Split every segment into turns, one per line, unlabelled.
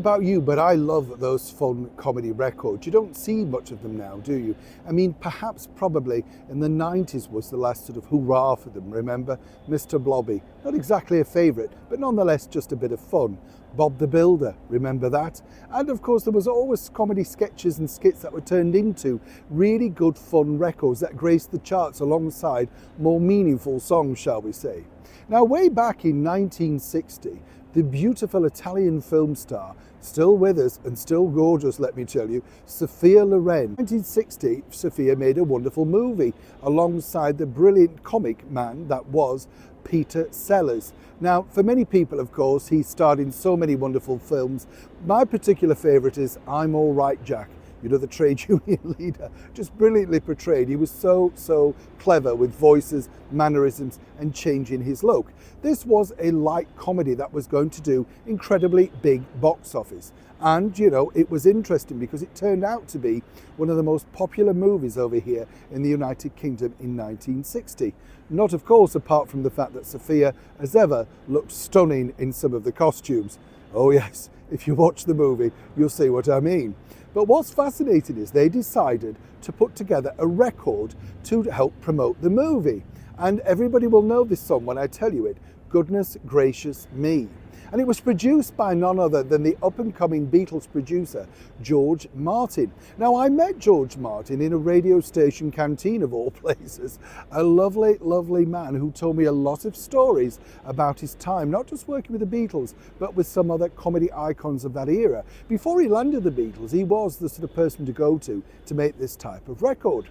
about you, but I love those fun comedy records. You don't see much of them now, do you? I mean, perhaps probably in the 90s was the last sort of hurrah for them, remember? Mr. Blobby, not exactly a favourite, but nonetheless just a bit of fun. Bob the Builder, remember that? And of course there was always comedy sketches and skits that were turned into really good fun records that graced the charts alongside more meaningful songs, shall we say. Now, way back in 1960, the beautiful Italian film star, still with us and still gorgeous, let me tell you, Sophia Loren. In 1960, Sophia made a wonderful movie alongside the brilliant comic man that was Peter Sellers. Now, for many people, of course, he starred in so many wonderful films. My particular favourite is I'm All Right, Jack. You know, the trade union leader, just brilliantly portrayed. He was so clever with voices, mannerisms, and changing his look. This was a light comedy that was going to do incredibly big box office. And, you know, it was interesting because it turned out to be one of the most popular movies over here in the United Kingdom in 1960. Not, of course, apart from the fact that Sophia, as ever, looked stunning in some of the costumes. Oh yes, if you watch the movie, you'll see what I mean. But what's fascinating is they decided to put together a record to help promote the movie. And everybody will know this song when I tell you it, Goodness Gracious Me. And it was produced by none other than the up-and-coming Beatles producer, George Martin. Now, I met George Martin in a radio station canteen of all places. A lovely, lovely man who told me a lot of stories about his time, not just working with the Beatles, but with some other comedy icons of that era. Before he landed the Beatles, he was the sort of person to go to make this type of record.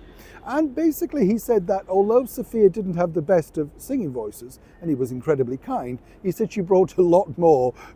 And basically he said that although Sophia didn't have the best of singing voices, and he was incredibly kind, he said she brought a lot more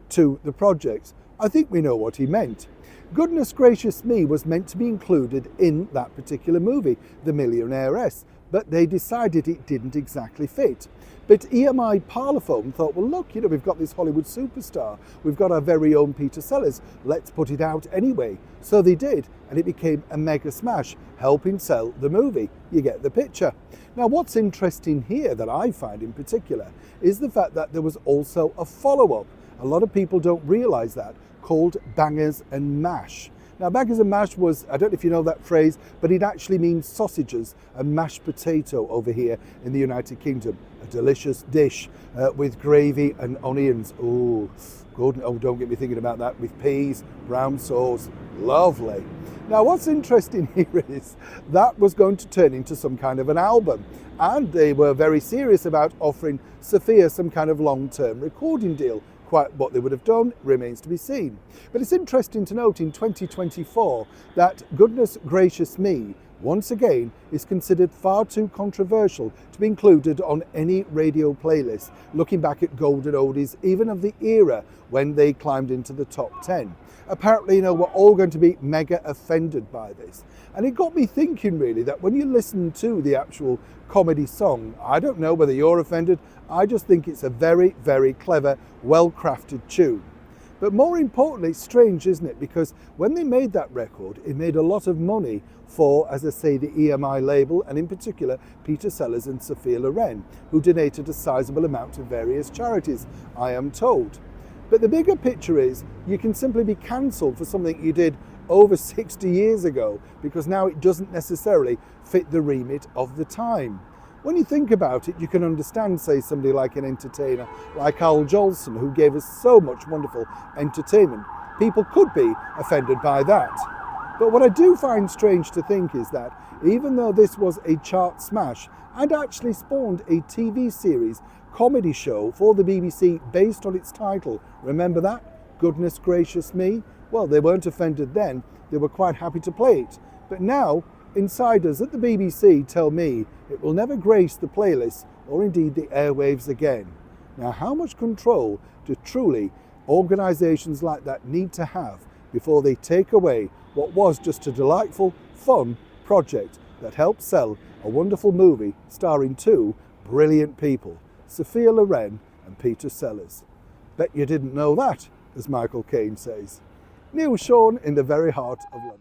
to the project. I think we know what he meant. Goodness Gracious Me was meant to be included in that particular movie, The Millionairess, but they decided it didn't exactly fit. But EMI Parlophone thought, well look, you know, we've got this Hollywood superstar, we've got our very own Peter Sellers, let's put it out anyway. So they did, and it became a mega smash, helping sell the movie. You get the picture. Now, what's interesting here that I find in particular is the fact that there was also a follow-up. A lot of people don't realise that, called Bangers and Mash. Now, Bangers and Mash was, I don't know if you know that phrase, but it actually means sausages and mashed potato over here in the United Kingdom. A delicious dish with gravy and onions. Oh, good. Oh, don't get me thinking about that. With peas, brown sauce. Lovely. Now, what's interesting here is that was going to turn into some kind of an album. And they were very serious about offering Sophia some kind of long-term recording deal. Quite what they would have done remains to be seen. But it's interesting to note in 2024 that Goodness Gracious Me, once again, is considered far too controversial to be included on any radio playlist, looking back at golden oldies, even of the era when they climbed into the top 10. Apparently, you know, we're all going to be mega offended by this. And it got me thinking, really, that when you listen to the actual comedy song, I don't know whether you're offended, I just think it's a very, very clever, well-crafted tune. But more importantly, it's strange, isn't it? Because when they made that record, it made a lot of money for, as I say, the EMI label, and in particular, Peter Sellers and Sophia Loren, who donated a sizable amount to various charities, I am told. But the bigger picture is, you can simply be cancelled for something you did over 60 years ago, because now it doesn't necessarily fit the remit of the time. When you think about it, you can understand, say, somebody like an entertainer like Al Jolson, who gave us so much wonderful entertainment. People could be offended by that. But what I do find strange to think is that even though this was a chart smash and actually spawned a TV series comedy show for the BBC based on its title, remember that? Goodness Gracious Me? Well, they weren't offended then, they were quite happy to play it. But now, insiders at the BBC tell me it will never grace the playlist or indeed the airwaves again. Now, how much control do truly organisations like that need to have before they take away what was just a delightful, fun project that helped sell a wonderful movie starring two brilliant people, Sophia Loren and Peter Sellers? Bet you didn't know that, as Michael Caine says. Neil Sean in the very heart of London.